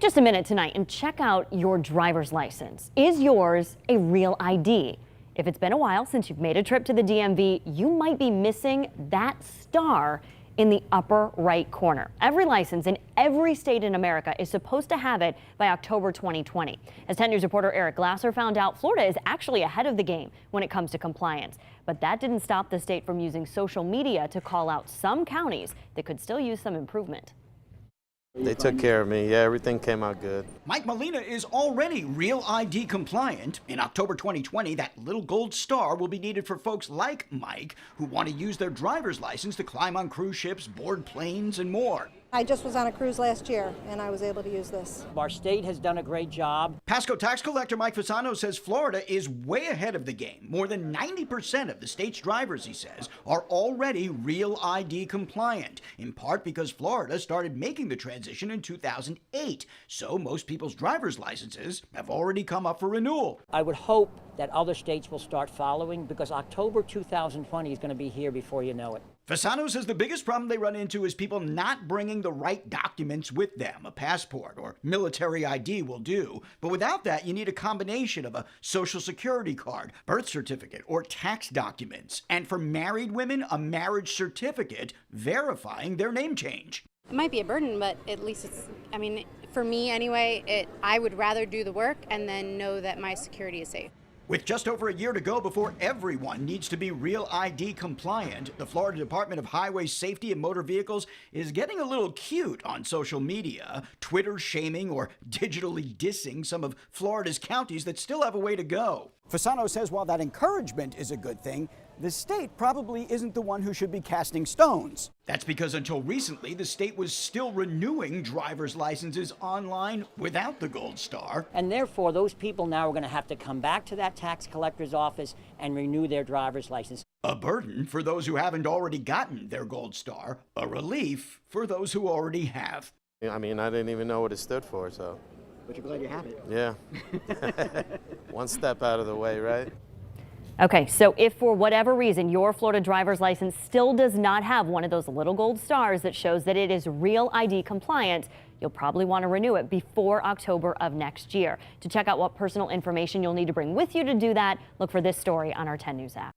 just a minute tonight and check out your driver's license. Is yours a real ID? If it's been a while since you've made a trip to the DMV, you might be missing that star in the upper right corner. Every license in every state in America is supposed to have it by October 2020. As 10 News reporter Eric Glasser found out, Florida is actually ahead of the game when it comes to compliance. But that didn't stop the state from using social media to call out some counties that could still use some improvement. They took care of me. Yeah, everything came out good. Mike Molina is already Real ID compliant. In October 2020, that little gold star will be needed for folks like Mike who want to use their driver's license to climb on cruise ships, board planes, and more. I just was on a cruise last year, and I was able to use this. Our state has done a great job. Pasco tax collector Mike Fasano says Florida is way ahead of the game. More than 90% of the state's drivers, he says, are already Real ID compliant, in part because Florida started making the transition in 2008. So most people's driver's licenses have already come up for renewal. I would hope that other states will start following, because October 2020 is going to be here before you know it. Fasano says the biggest problem they run into is people not bringing the right documents with them. A passport or military ID will do. But without that, you need a combination of a social security card, birth certificate, or tax documents. And for married women, a marriage certificate verifying their name change. It might be a burden, but at least it's, I mean, for me anyway, I would rather do the work and then know that my security is safe. With just over a year to go before everyone needs to be Real ID compliant, the Florida Department of Highway Safety and Motor Vehicles is getting a little cute on social media, Twitter shaming or digitally dissing some of Florida's counties that still have a way to go. Fasano says while that encouragement is a good thing, the state probably isn't the one who should be casting stones. That's because until recently, the state was still renewing driver's licenses online without the gold star. And therefore, those people now are going to have to come back to that tax collector's office and renew their driver's license. A burden for those who haven't already gotten their gold star, a relief for those who already have. I mean, I didn't even know what it stood for, so. But you're glad you have it. Yeah. One step out of the way, right? Okay, so if for whatever reason your Florida driver's license still does not have one of those little gold stars that shows that it is Real ID compliant, you'll probably want to renew it before October of next year. To check out what personal information you'll need to bring with you to do that, look for this story on our 10 News app.